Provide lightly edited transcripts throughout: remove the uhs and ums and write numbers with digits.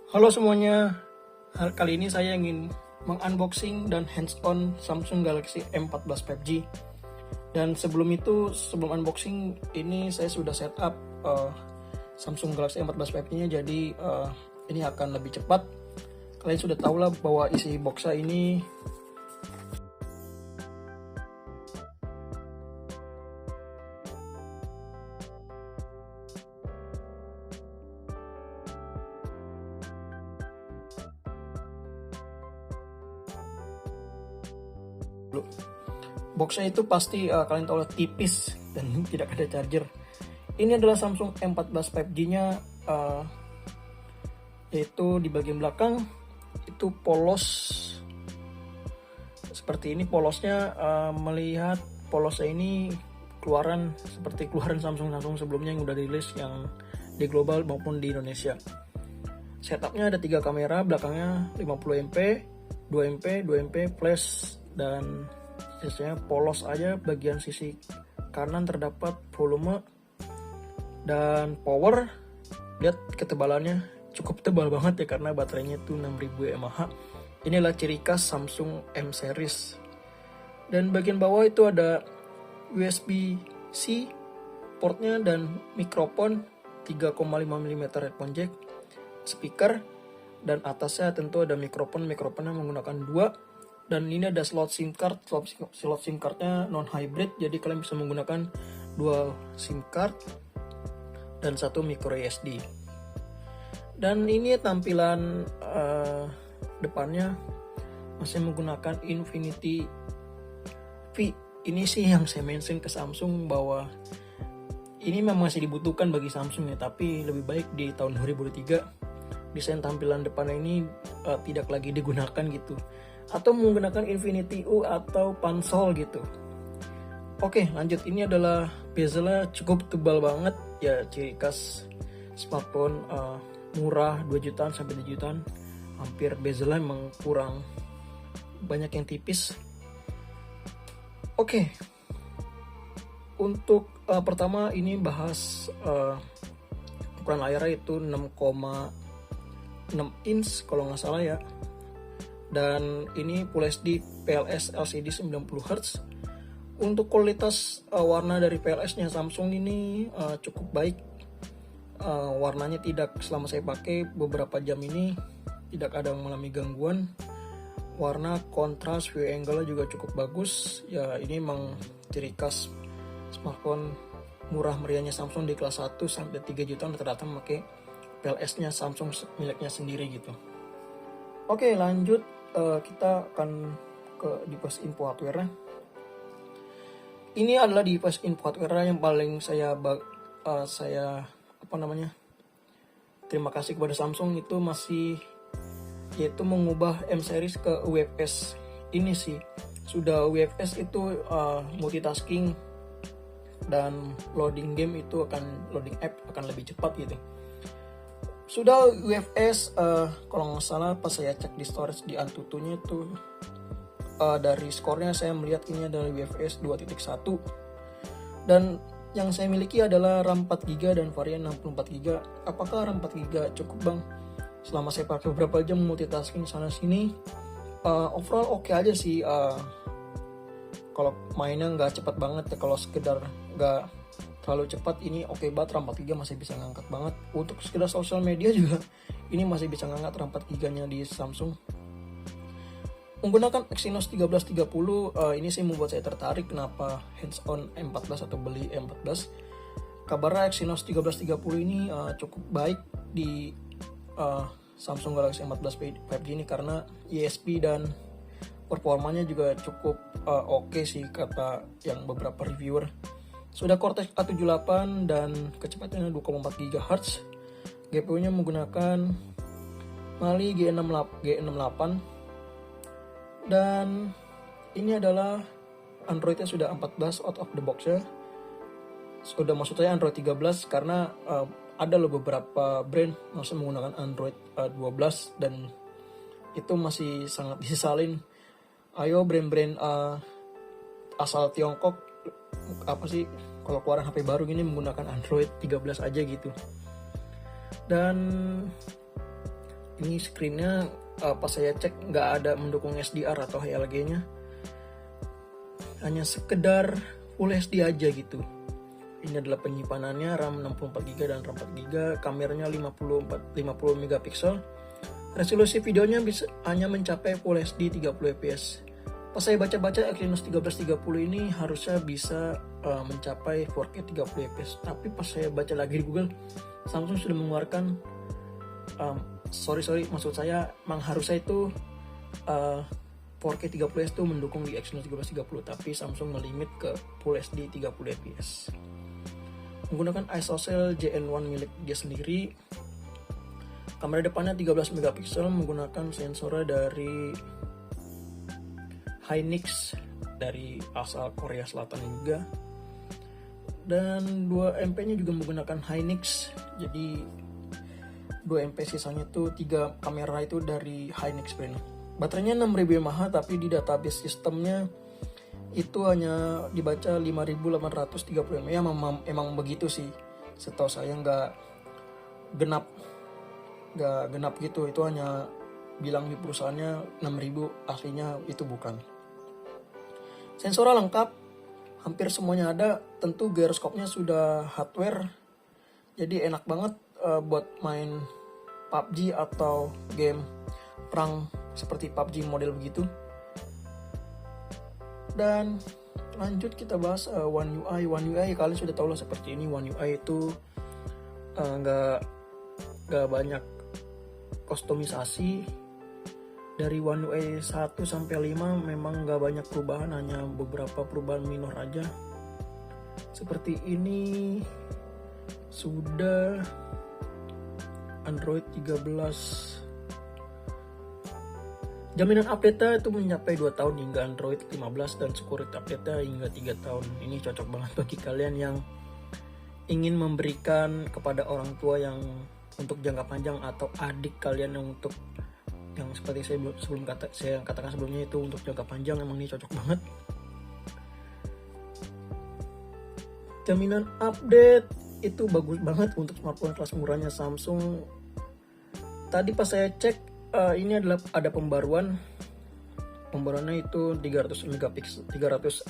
Halo semuanya, kali ini saya ingin mengunboxing dan hands-on Samsung Galaxy M14 5G. Dan sebelum unboxing ini saya sudah setup Samsung Galaxy M14 5G-nya, jadi ini akan lebih cepat. Kalian sudah tahu lah bahwa isi boxnya ini boxnya itu pasti kalian tahu lah, tipis dan tidak ada charger. Ini adalah Samsung M14 5G-nya, yaitu di bagian belakang itu polos seperti ini. Polosnya melihat polosnya ini seperti keluaran Samsung sebelumnya yang udah rilis, yang di global maupun di Indonesia. Setupnya ada 3 kamera, belakangnya 50 MP, 2 MP, 2 MP plus, dan sisanya polos aja. Bagian sisi kanan terdapat volume dan power. Lihat ketebalannya cukup tebal banget ya, karena baterainya itu 6000 mAh. Inilah ciri khas Samsung M series. Dan bagian bawah itu ada USB-C portnya dan mikrofon 3,5 mm headphone jack, speaker, dan atasnya tentu ada mikrofonnya menggunakan 2. Dan ini ada slot SIM card. Slot SIM cardnya non hybrid, jadi kalian bisa menggunakan 2 SIM card dan 1 micro SD. Dan ini tampilan depannya masih menggunakan Infinity V. Ini sih yang saya mention ke Samsung bahwa ini memang masih dibutuhkan bagi Samsung ya, tapi lebih baik di tahun 2023 desain tampilan depannya ini tidak lagi digunakan gitu, atau menggunakan Infinity U atau Pansol gitu. Oke, lanjut. Ini adalah bezelnya cukup tebal banget ya, ciri khas smartphone murah 2 jutaan sampai 3 jutaan. Hampir bezelnya memang kurang banyak yang tipis. Oke, untuk pertama ini bahas ukuran layarnya itu 6,6 inch kalau nggak salah ya. Dan ini Full HD PLS LCD 90Hz. Untuk kualitas warna dari PLS-nya Samsung ini cukup baik. Warnanya tidak, selama saya pakai beberapa jam ini, tidak ada mengalami gangguan. Warna kontras, view angle juga cukup bagus. Ya, ini memang ciri khas smartphone murah meriahnya Samsung di kelas 1 sampai 3 jutaan ternyata memakai PLS-nya Samsung miliknya sendiri gitu. Oke, lanjut. Kita akan ke device info hardware. Ini adalah device info hardware yang paling saya terima kasih kepada Samsung, itu masih yaitu mengubah M series ke UFS. Ini sih sudah UFS itu multitasking dan loading game itu loading app akan lebih cepat gitu. Sudah UFS, kalau nggak salah pas saya cek di storage di Antutunya itu dari skornya saya melihat ini adalah UFS 2.1. Dan yang saya miliki adalah RAM 4GB dan varian 64GB. Apakah RAM 4GB cukup bang? Selama saya pakai beberapa jam multitasking sana sini, overall oke aja sih. Kalau mainnya nggak cepat banget ya, kalau sekedar nggak terlalu cepat ini oke banget. RAM 4GB masih bisa ngangkat banget. Untuk sekedar sosial media juga ini masih bisa ngangkat RAM 4GB-nya di Samsung. Menggunakan Exynos 1330, ini sih membuat saya tertarik kenapa hands-on M14 atau beli M14. Kabarnya Exynos 1330 ini cukup baik di Samsung Galaxy M14 5G ini, karena ISP dan performanya juga cukup oke sih kata yang beberapa reviewer. Sudah Cortex A78 dan kecepatannya 2,4 GHz. GPU-nya menggunakan Mali G68. Dan ini adalah Android-nya sudah 14 out of the box ya. Sudah maksudnya Android 13, karena ada loh beberapa brand masih menggunakan Android 12 dan itu masih sangat disesalin. Ayo brand-brand asal Tiongkok apa sih, kalau keluaran HP baru gini menggunakan Android 13 aja gitu. Dan Ini screennya pas saya cek nggak ada mendukung SDR atau HLG-nya, hanya sekedar Full HD aja gitu. Ini adalah penyimpanannya, RAM 64GB dan RAM 4GB, kameranya 50 megapiksel. Resolusi videonya bisa hanya mencapai Full HD 30 fps. Pas saya baca-baca, Exynos 1330 ini harusnya bisa mencapai 4K 30 fps. Tapi pas saya baca lagi di Google, Samsung sudah mengeluarkan maksud saya memang harusnya itu 4K 30 fps itu mendukung di Exynos 1330, tapi Samsung ngelimit ke Full HD 30 fps. Menggunakan ISOCELL JN1 milik dia sendiri. Kamera depannya 13 megapiksel menggunakan sensor dari Hynix dari asal Korea Selatan juga. Dan 2 MP nya juga menggunakan Hynix. Jadi 2 MP sisanya itu 3 kamera itu dari Hynix brand. Baterainya 6000 mAh, tapi di database sistemnya itu hanya dibaca 5830 mAh. Ya emang begitu sih, setahu saya nggak genap gitu, itu hanya bilang di perusahaannya 6000, aslinya itu bukan. Sensornya lengkap, hampir semuanya ada. Tentu gyroscope-nya sudah hardware, jadi enak banget buat main PUBG atau game perang seperti PUBG model begitu. Dan lanjut kita bahas One UI. One UI kalian sudah tahu lah seperti ini. One UI itu nggak banyak kustomisasi. Dari One UI 1 sampai 5 memang nggak banyak perubahan, hanya beberapa perubahan minor aja. Seperti ini sudah Android 13. Jaminan update-nya itu mencapai 2 tahun hingga Android 15 dan security update-nya hingga 3 tahun. Ini cocok banget bagi kalian yang ingin memberikan kepada orang tua yang untuk jangka panjang, atau adik kalian yang seperti saya katakan sebelumnya itu untuk jangka panjang. Emang ini cocok banget. Jaminan update itu bagus banget untuk smartphone kelas murahnya Samsung. Tadi pas saya cek, ini ada pembaruannya itu 300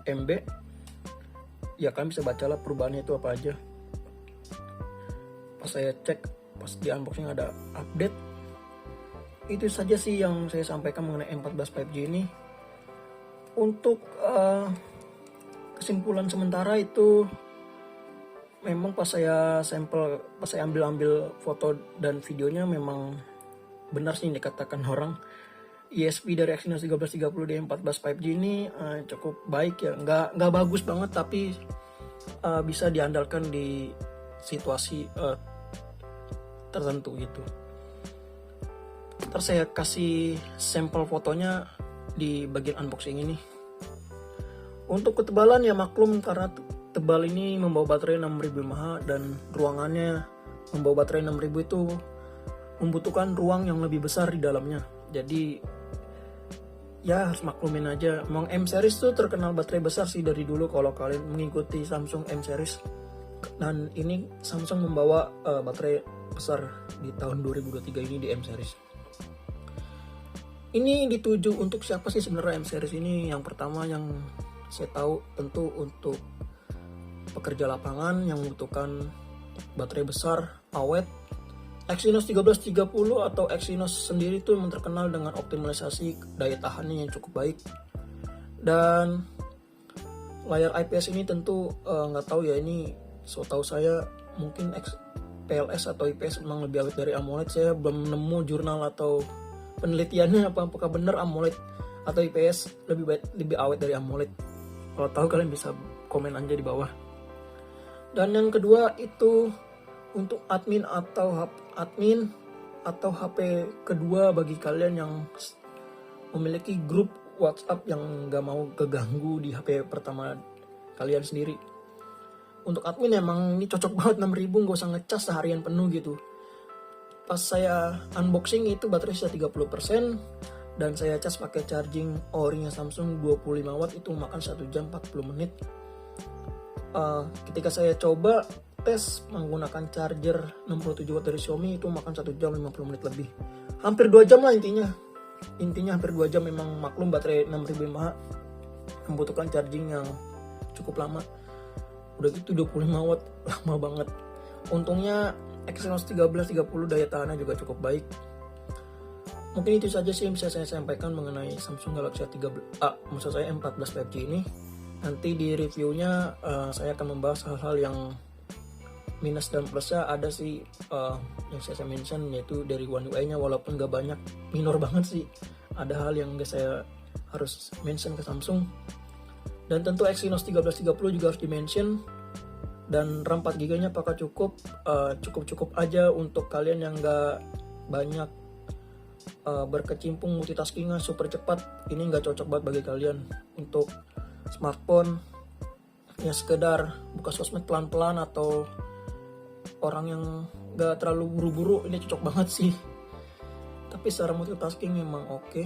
MB. Ya kalian bisa bacalah perubahannya itu apa aja. Pas saya cek, pas di unboxing ada update. Itu saja sih yang saya sampaikan mengenai M14 5G ini. Untuk kesimpulan sementara itu, memang pas saya ambil foto dan videonya, memang benar sih yang dikatakan orang. ISP dari Exynos 1330 di M14 5G ini cukup baik ya, nggak bagus banget, tapi bisa diandalkan di situasi tertentu gitu. Ntar saya kasih sampel fotonya di bagian unboxing ini. Untuk ketebalan ya maklum, karena tebal ini membawa baterai 6000 mAh dan ruangannya membawa baterai 6000 itu membutuhkan ruang yang lebih besar di dalamnya. Jadi ya harus maklumin aja. Emang M series tuh terkenal baterai besar sih dari dulu kalau kalian mengikuti Samsung M series. Dan ini Samsung membawa baterai besar di tahun 2023 ini di M series. Ini dituju untuk siapa sih sebenarnya M series ini? Yang pertama yang saya tahu tentu untuk pekerja lapangan yang membutuhkan baterai besar, awet. Exynos 1330 atau Exynos sendiri itu memang terkenal dengan optimalisasi daya tahannya yang cukup baik. Dan layar IPS ini tentu nggak tahu ya, ini setahu saya mungkin PLS atau IPS memang lebih awet dari AMOLED. Saya belum nemu jurnal atau penelitiannya apakah benar AMOLED atau IPS lebih awet dari AMOLED. Kalau tahu kalian bisa komen aja di bawah. Dan yang kedua itu untuk admin atau HP kedua bagi kalian yang memiliki grup WhatsApp yang nggak mau keganggu di HP pertama kalian sendiri. Untuk admin emang ini cocok banget, 6000 nggak usah ngecas seharian penuh gitu. Pas saya unboxing itu baterai sisa 30% dan saya cas pakai charging ori-nya Samsung 25 watt, itu makan 1 jam 40 menit. Ketika saya coba tes menggunakan charger 67 watt dari Xiaomi itu makan 1 jam 50 menit lebih. Hampir 2 jam lah intinya. Intinya hampir 2 jam. Memang maklum baterai 6000 mAh membutuhkan charging yang cukup lama. Udah gitu 25 watt, lama banget. Untungnya Exynos 1330 daya tahannya juga cukup baik. Mungkin itu saja sih yang bisa saya sampaikan mengenai Samsung Galaxy maksud saya M14 5G ini. Nanti di reviewnya saya akan membahas hal-hal yang minus dan plusnya. Ada sih yang saya mention, yaitu dari One UI-nya, walaupun gak banyak, minor banget sih. Ada hal yang gak saya harus mention ke Samsung. Dan tentu Exynos 1330 juga harus di-mention. Dan RAM 4 GB nya apakah cukup? Cukup-cukup aja untuk kalian yang gak banyak berkecimpung multitaskingnya super cepat. Ini gak cocok banget bagi kalian. Untuk smartphone ya sekedar buka sosmed pelan-pelan atau orang yang gak terlalu buru-buru, ini cocok banget sih. Tapi secara multitasking memang oke.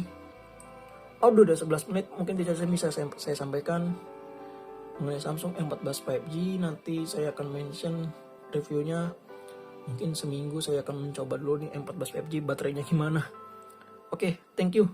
Udah 11 menit, mungkin tidak bisa saya sampaikan mengenai Samsung M14 5G. Nanti saya akan mention reviewnya. Mungkin seminggu saya akan mencoba dulu nih M14 5G baterainya gimana. Oke, thank you.